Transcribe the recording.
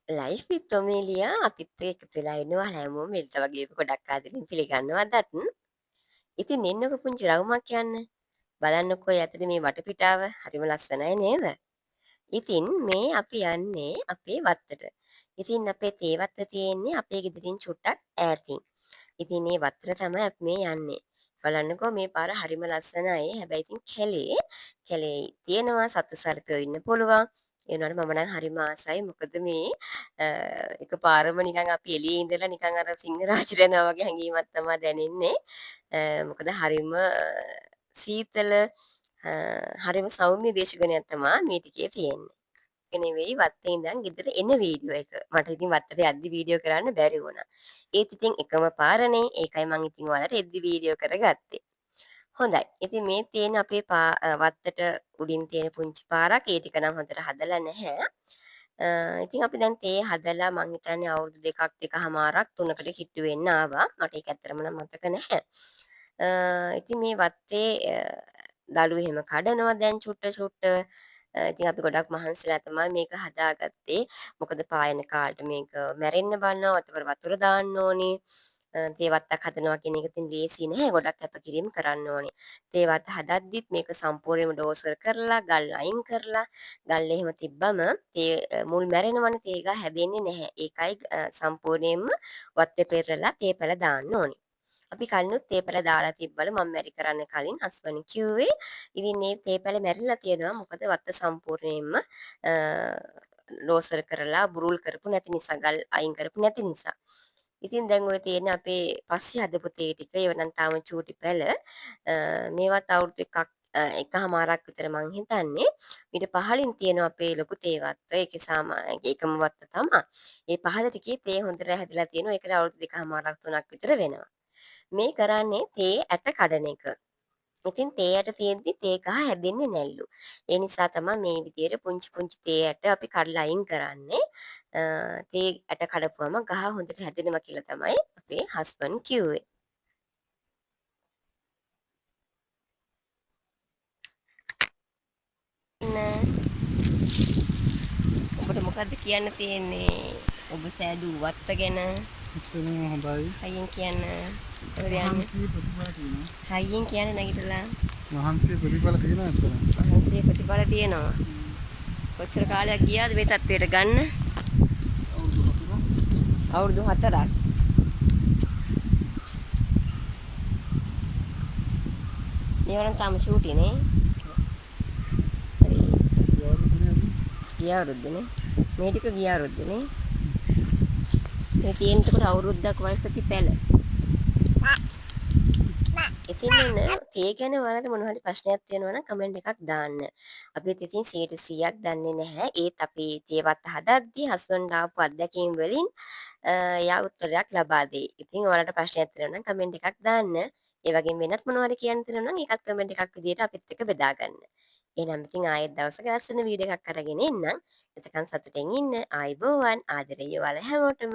Life විත් ඔමේලියා අපිත් එක්ක එකතු වෙලා ඉන්නවා හැමෝම මෙල්ට වගේ ගොඩක් ආදරෙන් පිළිගන්නවා අදත්. ඉතින් එන්නකො පුංචි රවුමක් යන්න. බලන්නකෝ ඇතුලේ මේ වටපිටාව හරිම ලස්සනයි නේද? ඉතින් මේ අපි යන්නේ අපේ වත්තට. ඉතින් අපේ තේ වත්ත තියෙන්නේ අපේ ගෙදරින් චුට්ටක් ඈතින්. ඉතින් මේ වත්තට තමයි අපි මේ යන්නේ. බලන්නකෝ මේ පාර හරිම ලස්සනයි. හැබැයි ඉතින් කැලේ තියෙනවා සත්තු සර්පයෝ ඉන්න පුළුවන්. ඒ වුණාට මම නම් හරිම ආසයි. මොකද මේ එකපාරම නිකන් අපි එළියේ ඉඳලා නිකන් අර සිංහරාජට යනවා වගේ හැඟීමක් තමයි දැනෙන්නේ. මොකද හරිම සීතල හරිම සෞම්‍ය දේශගුණයක් තමයි මේ ටිකේ තියෙන්නේ. ඒක නෙවෙයි වත්තේ ඉඳන් ගෙදර එන වීඩියෝ එක. මට ඉතින් වත්තට යද්දි වීඩියෝ කරන්න බැරි වුණා. ඒත් ඉතින් එකම පාරනේ. ඒකයි මං ඉතින් ඔයාලට එද්දි වීඩියෝ කරගත්තේ. හොඳයි. ඉතින් මේ තියෙන අපේ වත්තට උඩින් තියෙන පුංචි පාරක්. ඒ ටික නම් හොඳට හදලා නැහැ. ඉතින් අපි දැන් තේ හදලා මං හිතන්නේ අවුරුදු 2ක් දෙකහමාරක් 3කට කිට්ටු වෙන්න ආවා. මට ඒක ඇත්තටම නම් මතක නැහැ. ඉතින් මේ වත්තේ දළු එහෙම කඩනවා දැන් චුට්ට චුට්ට. ඉතින් අපි ගොඩක් මහන්සිලා තමයි මේක හදාගත්තේ. මොකද පායන කාලට මේක මැරෙන්න බලනවා. එතකොට වතුර දාන්න ඕනේ. තේ වත්තක් හදනවා කියන එක ඉතින් ලේසි නෑ. ගොඩක් කැපකිරීම කරන්න ඕනේ. තේ වත්ත හදද්දිත් මේක සම්පූර්ණයෙන්ම ඩෝසර් කරලා, ගල් අයින් කරලා, ගල් එහෙම තිබ්බම තේ මුල් මැරෙනවනේ. තේ ගහ හැදෙන්නේ නැහැ. ඒකයි සම්පූර්ණයෙන්ම වත්තේ පෙරලා තේ පැල දාන්න ඕනේ. අපි කලිනුත් තේ පැල දාලා තිබ්බලු මම මැරි කරන්න කලින් හස්බන්ඩ් කිව්වේ. ඉතින් මේ තේ පැල මැරිලා තියෙනවා. මොකද වත්ත සම්පූර්ණයෙන්ම ලෝසර් කරලා බුරුල් කරපු නැති නිසා, ගල් අයින් කරපු නැති නිසා. ඉතින් දැන් ඔය තියෙන අපේ පස්සේ හදපු තේ ටික ඒව නම් තාම චූටි පැල මේවත් අවුරුදු එකහමාරක් විතර මං හිතන්නේ ඊට පහලින් තියෙනවා අපේ ලොකු තේ වත්ත ඒකේ සාමාන්‍ය ඒකම වත්ත තමයි. ඒ පහළ ටිකේ තේ හොඳට හැදිලා තියෙනවා. ඒකට අවුරුදු දෙකහමාරක් තුනක් විතර වෙනවා. මේ කරන්නේ තේ ඇට කඩන එක. ඉතින් තේ ඇට තියෙද්දි තේ ගහ හැදෙන්නේ නැල්ලු. ඒ නිසා තමයි මේ විදියට පුංචි පුංචි තේ ඇට අපි කඩලා අයින් කරන්නේ. තේ ඇට කඩපුවම ගහ හොඳට හැදෙනවා කියලා තමයි අපේ හස්බන්ඩ් කිව්වේ. ඉන්න ඔබට මොකද්ද කියන්න තියෙන්නේ? ඔබ සෑදූ වත්ත ගැන එතන හොඳයි. හයියෙන් කියන්න. ඔර යන්න. මහන්සිය ප්‍රතිඵල තියෙනවා. හයියෙන් කියන්න නැගිටලා. මහන්සිය ප්‍රතිඵල තියෙනවා එතන. මහන්සිය ප්‍රතිඵල තියෙනවා. කොච්චර කාලයක් ගියාද මේ තත්ත්වයට ගන්න? අවුරුදු 4ක්. මේවනම් තාම ෂූටි නේ. හරි. ගිය අවුරුද්දනේ. මේ ටික ගිය අවුරුද්දනේ. මේ තියෙනකොට අවුරුද්දක් වයස ඇති පැල. ඉතින් නේ තේ ගැන ඔයාලට මොන හරි ප්‍රශ්නයක් තියෙනවා නම් කමෙන්ට් එකක් දාන්න. අපිත් ඉතින් 100%ක් දන්නේ නැහැ. ඒත් අපි තේවත් හදද්දී හස්බන්ඩ් ආපු අත්දැකීම් වලින් යා උත්තරයක් ලබා දෙයි. ඉතින් ඔයාලට ප්‍රශ්නයක් තියෙනවා නම් කමෙන්ට් එකක් දාන්න. ඒ වගේම වෙනත් මොනවා හරි කියන්න තියෙනවා නම් ඒකත් කමෙන්ට් එකක් විදියට අපිත් එක්ක බෙදා ගන්න. එහෙනම් ඉතින් ආයෙත් දවසක ලස්සන වීඩියෝ එකක් අරගෙන එන්නම්. එතකන් සතුටින් ඉන්න. ආයිබෝවන් ආදරේ ඔයාලා හැමෝටම.